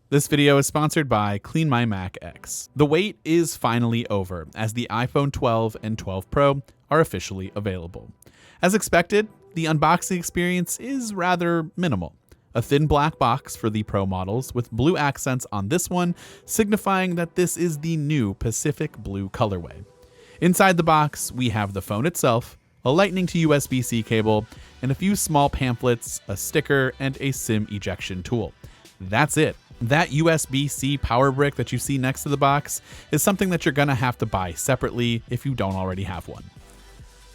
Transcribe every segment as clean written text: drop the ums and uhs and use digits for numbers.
This video is sponsored by Clean My Mac X. The wait is finally over, as the iPhone 12 and 12 Pro are officially available. As expected, the unboxing experience is rather minimal. A thin black box for the Pro models with blue accents on this one, signifying that this is the new Pacific Blue colorway. Inside the box, we have the phone itself, a Lightning to USB-C cable, and a few small pamphlets, a sticker, and a SIM ejection tool. That's it. That USB-C power brick that you see next to the box is something that you're going to have to buy separately if you don't already have one.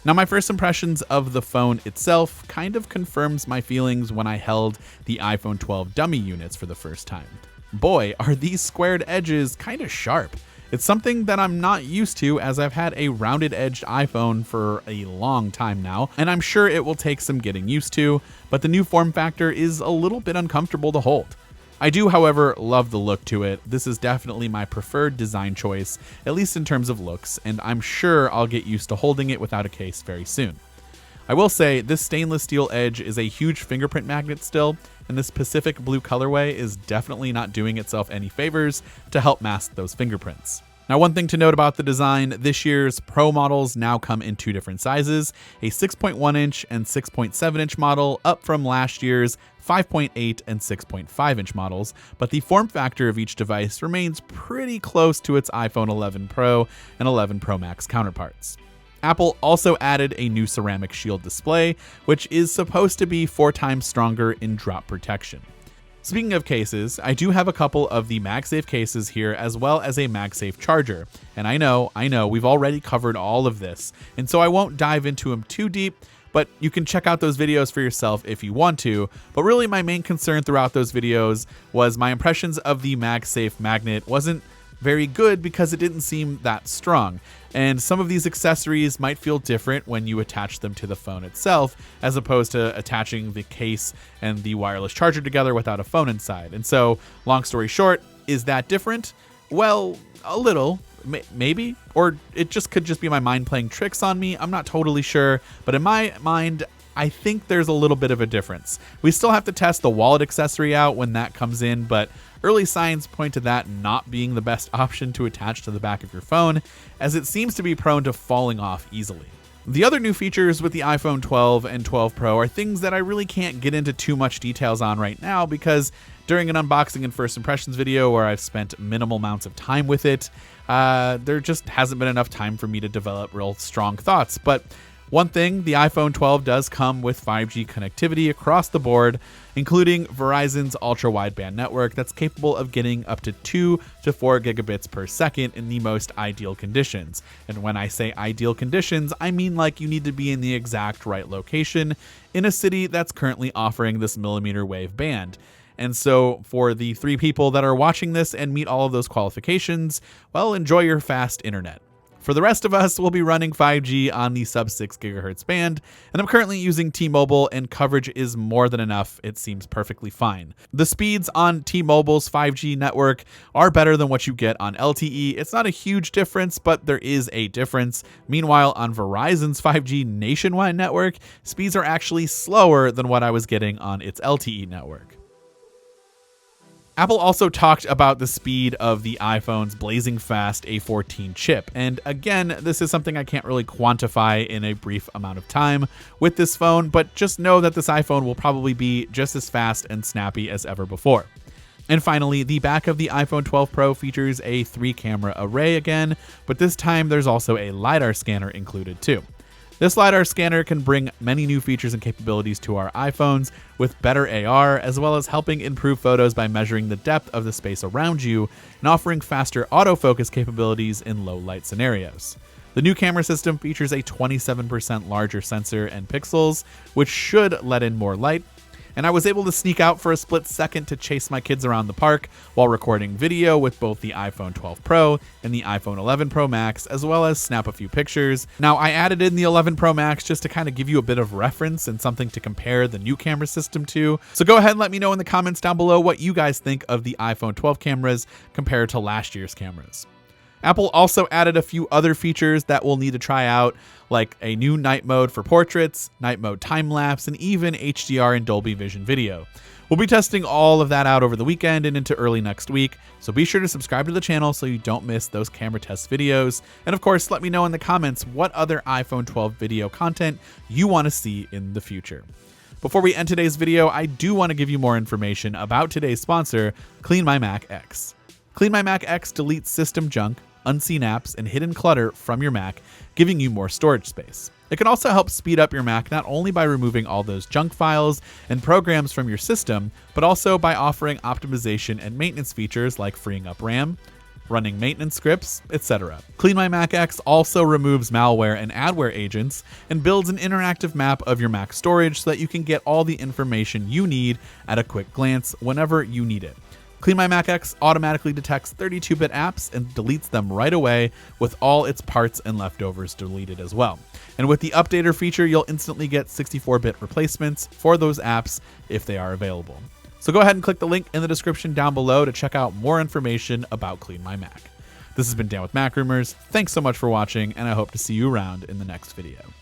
Now, my first impressions of the phone itself kind of confirms my feelings when I held the iPhone 12 dummy units for the first time. Boy, are these squared edges kind of sharp. It's something that I'm not used to, as I've had a rounded-edged iPhone for a long time now, and I'm sure it will take some getting used to, but the new form factor is a little bit uncomfortable to hold. I do, however, love the look to it. This is definitely my preferred design choice, at least in terms of looks, and I'm sure I'll get used to holding it without a case very soon. I will say, this stainless steel edge is a huge fingerprint magnet still, and this Pacific Blue colorway is definitely not doing itself any favors to help mask those fingerprints. Now, one thing to note about the design, this year's Pro models now come in two different sizes, a 6.1-inch and 6.7-inch model, up from last year's 5.8 and 6.5-inch models, but the form factor of each device remains pretty close to its iPhone 11 Pro and 11 Pro Max counterparts. Apple also added a new ceramic shield display, which is supposed to be 4 times stronger in drop protection. Speaking of cases, I do have a couple of the Magsafe cases here, as well as a Magsafe charger. And I know, we've already covered all of this, and so I won't dive into them too deep, but you can check out those videos for yourself if you want to. But really, my main concern throughout those videos was my impressions of the Magsafe magnet wasn't very good because it didn't seem that strong. And some of these accessories might feel different when you attach them to the phone itself, as opposed to attaching the case and the wireless charger together without a phone inside. And so, long story short, is that different? Well, a little, maybe, or it just could just be my mind playing tricks on me. I'm not totally sure, but in my mind, I think there's a little bit of a difference. We still have to test the wallet accessory out when that comes in, but early signs point to that not being the best option to attach to the back of your phone, as it seems to be prone to falling off easily. The other new features with the iPhone 12 and 12 Pro are things that I really can't get into too much details on right now, because during an unboxing and first impressions video where I've spent minimal amounts of time with it, there just hasn't been enough time for me to develop real strong thoughts. But one thing, the iPhone 12 does come with 5G connectivity across the board, including Verizon's ultra-wideband network that's capable of getting up to 2 to 4 gigabits per second in the most ideal conditions. And when I say ideal conditions, I mean like you need to be in the exact right location in a city that's currently offering this millimeter wave band. And so for the 3 people that are watching this and meet all of those qualifications, well, enjoy your fast internet. For the rest of us, we'll be running 5G on the sub-6 GHz band, and I'm currently using T-Mobile, and coverage is more than enough. It seems perfectly fine. The speeds on T-Mobile's 5G network are better than what you get on LTE. It's not a huge difference, but there is a difference. Meanwhile, on Verizon's 5G nationwide network, speeds are actually slower than what I was getting on its LTE network. Apple also talked about the speed of the iPhone's blazing fast A14 chip, and again, this is something I can't really quantify in a brief amount of time with this phone, but just know that this iPhone will probably be just as fast and snappy as ever before. And finally, the back of the iPhone 12 Pro features a 3-camera array again, but this time there's also a lidar scanner included too. This lidar scanner can bring many new features and capabilities to our iPhones, with better AR, as well as helping improve photos by measuring the depth of the space around you and offering faster autofocus capabilities in low light scenarios. The new camera system features a 27% larger sensor and pixels, which should let in more light, and I was able to sneak out for a split second to chase my kids around the park while recording video with both the iPhone 12 Pro and the iPhone 11 Pro Max, as well as snap a few pictures. Now, I added in the 11 Pro Max just to kind of give you a bit of reference and something to compare the new camera system to. So go ahead and let me know in the comments down below what you guys think of the iPhone 12 cameras compared to last year's cameras. Apple also added a few other features that we'll need to try out, like a new night mode for portraits, night mode time-lapse, and even HDR and Dolby Vision video. We'll be testing all of that out over the weekend and into early next week, so be sure to subscribe to the channel so you don't miss those camera test videos. And of course, let me know in the comments what other iPhone 12 video content you want to see in the future. Before we end today's video, I do want to give you more information about today's sponsor, Clean My Mac X. Clean My Mac X deletes system junk, unseen apps, and hidden clutter from your Mac, giving you more storage space. It can also help speed up your Mac not only by removing all those junk files and programs from your system, but also by offering optimization and maintenance features like freeing up RAM, running maintenance scripts, etc. Clean My Mac X also removes malware and adware agents and builds an interactive map of your Mac storage so that you can get all the information you need at a quick glance whenever you need it. Clean My Mac X automatically detects 32-bit apps and deletes them right away, with all its parts and leftovers deleted as well. And with the updater feature, you'll instantly get 64-bit replacements for those apps if they are available. So go ahead and click the link in the description down below to check out more information about Clean My Mac. This has been Dan with MacRumors. Thanks so much for watching, and I hope to see you around in the next video.